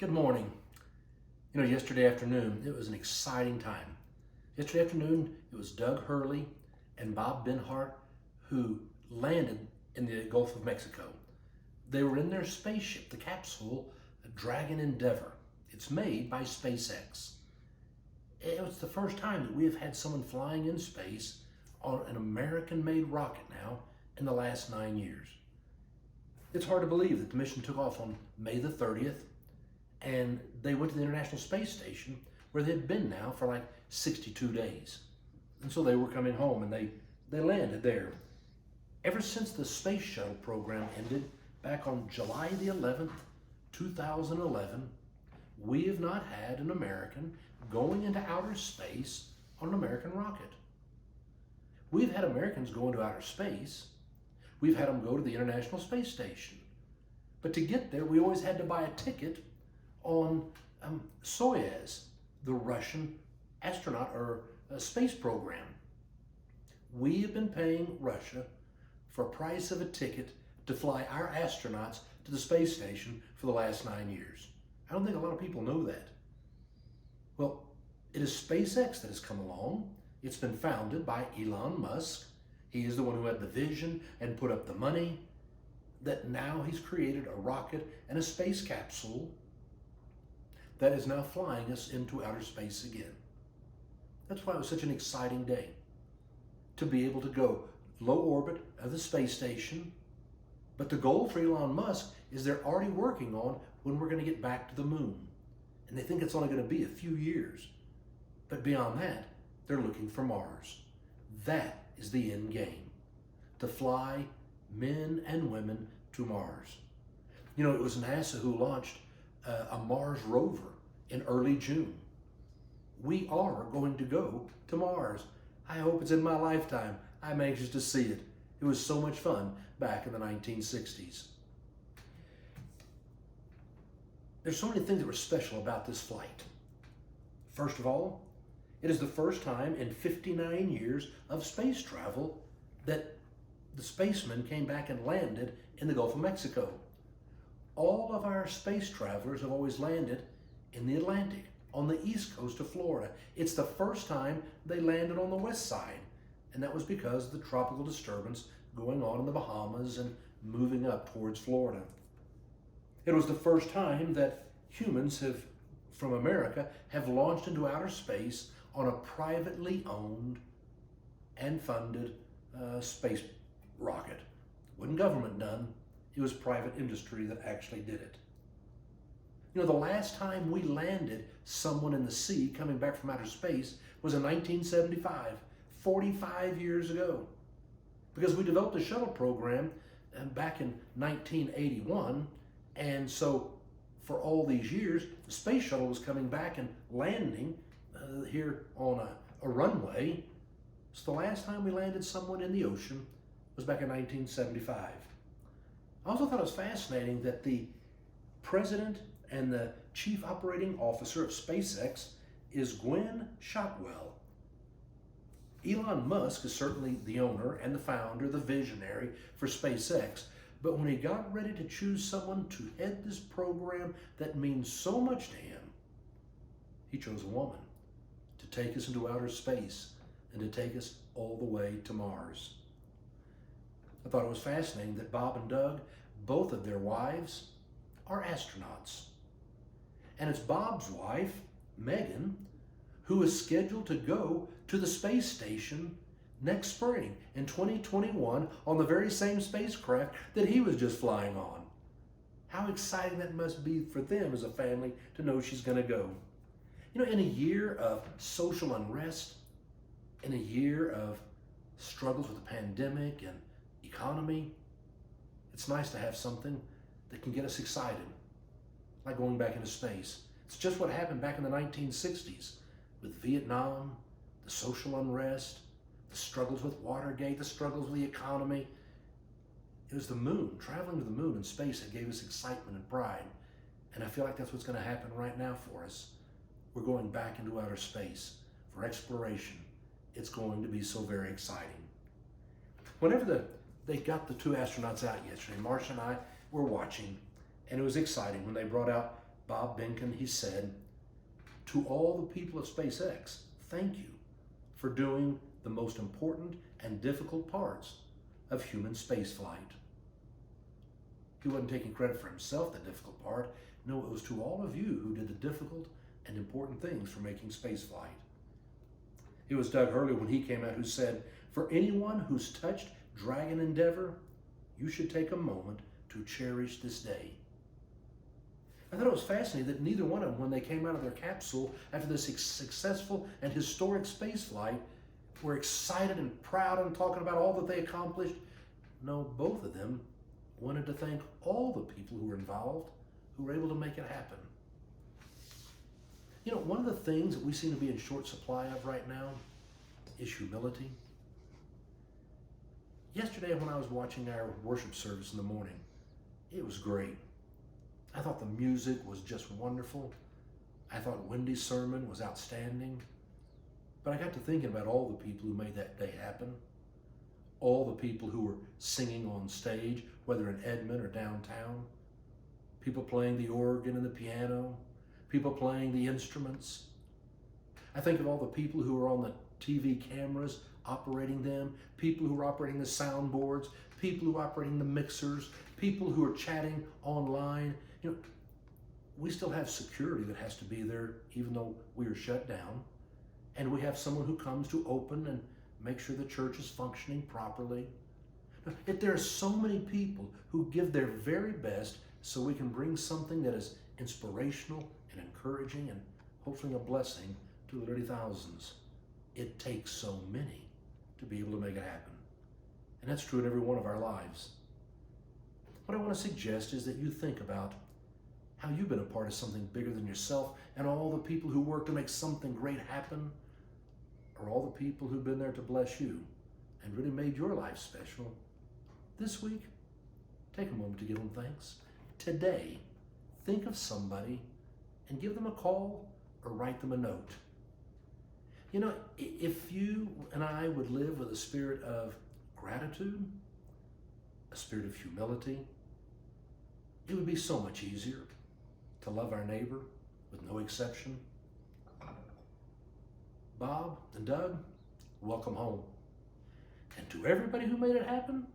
Good morning. Yesterday afternoon, it was an exciting time. Yesterday afternoon, it was Doug Hurley and Bob Benhart who landed in the Gulf of Mexico. They were in their spaceship, the capsule Dragon Endeavour. It's made by SpaceX. It was the first time that we have had someone flying in space on an American-made rocket now in the last 9 years. It's hard to believe that the mission took off on May the 30th, and they went to the International Space Station where they'd been now for like 62 days. And so they were coming home and they landed there. Ever since the space shuttle program ended back on July the 11th, 2011, we have not had an American going into outer space on an American rocket. We've had Americans go into outer space. We've had them go to the International Space Station. But to get there, we always had to buy a ticket on Soyuz, the Russian astronaut or space program. We have been paying Russia for a price of a ticket to fly our astronauts to the space station for the last 9 years. I don't think a lot of people know that. Well, it is SpaceX that has come along. It's been founded by Elon Musk. He is the one who had the vision and put up the money, that now he's created a rocket and a space capsule that is now flying us into outer space again. That's why it was such an exciting day to be able to go low orbit of the space station. But the goal for Elon Musk is they're already working on when we're going to get back to the moon. And they think it's only going to be a few years. But beyond that, they're looking for Mars. That is the end game, to fly men and women to Mars. It was NASA who launched a Mars rover in early June. We are going to go to Mars. I hope it's in my lifetime. I'm anxious to see it. It was so much fun back in the 1960s. There's so many things that were special about this flight. First of all, it is the first time in 59 years of space travel that the spacemen came back and landed in the Gulf of Mexico. All of our space travelers have always landed in the Atlantic, on the east coast of Florida. It's the first time they landed on the west side, and that was because of the tropical disturbance going on in the Bahamas and moving up towards Florida. It was the first time that humans from America have launched into outer space on a privately owned and funded space rocket. Wasn't government done, it was private industry that actually did it. The last time we landed someone in the sea coming back from outer space was in 1975, 45 years ago. Because we developed a shuttle program back in 1981, and so for all these years, the space shuttle was coming back and landing here on a runway. So the last time we landed someone in the ocean was back in 1975. I also thought it was fascinating that the president and the chief operating officer of SpaceX is Gwynne Shotwell. Elon Musk is certainly the owner and the founder, the visionary for SpaceX, but when he got ready to choose someone to head this program that means so much to him, he chose a woman to take us into outer space and to take us all the way to Mars. I thought it was fascinating that Bob and Doug, both of their wives, are astronauts. And it's Bob's wife, Megan, who is scheduled to go to the space station next spring in 2021 on the very same spacecraft that he was just flying on. How exciting that must be for them as a family to know she's going to go. In a year of social unrest, in a year of struggles with the pandemic and economy, it's nice to have something that can get us excited, like going back into space. It's just what happened back in the 1960s with Vietnam, the social unrest, the struggles with Watergate, the struggles with the economy. It was the moon, traveling to the moon in space, that gave us excitement and pride. And I feel like that's what's going to happen right now for us. We're going back into outer space for exploration. It's going to be so very exciting. Whenever they got the two astronauts out yesterday, Marcia and I were watching, and it was exciting when they brought out Bob Behnken, he said, "To all the people of SpaceX, thank you for doing the most important and difficult parts of human spaceflight." He wasn't taking credit for himself, the difficult part. No, it was to all of you who did the difficult and important things for making spaceflight. It was Doug Hurley when he came out who said, "For anyone who's touched Dragon Endeavour, you should take a moment to cherish this day." I thought it was fascinating that neither one of them, when they came out of their capsule after this successful and historic space flight, were excited and proud and talking about all that they accomplished. No, both of them wanted to thank all the people who were involved, who were able to make it happen. You know, one of the things that we seem to be in short supply of right now is humility. Yesterday when I was watching our worship service in the morning, it was great. I thought the music was just wonderful. I thought Wendy's sermon was outstanding. But I got to thinking about all the people who made that day happen. All the people who were singing on stage, whether in Edmond or downtown. People playing the organ and the piano. People playing the instruments. I think of all the people who were on the TV cameras operating them, people who were operating the soundboards, people who were operating the mixers, people who are chatting online. You know, we still have security that has to be there even though we are shut down. And we have someone who comes to open and make sure the church is functioning properly. Yet there are so many people who give their very best so we can bring something that is inspirational and encouraging and hopefully a blessing to the literally thousands. It takes so many to be able to make it happen. And that's true in every one of our lives. What I want to suggest is that you think about how you've been a part of something bigger than yourself and all the people who work to make something great happen, or all the people who've been there to bless you and really made your life special. This week, take a moment to give them thanks. Today, think of somebody and give them a call or write them a note. You know, if you and I would live with a spirit of gratitude, a spirit of humility, it would be so much easier to love our neighbor with no exception. Bob and Doug, welcome home. And to everybody who made it happen,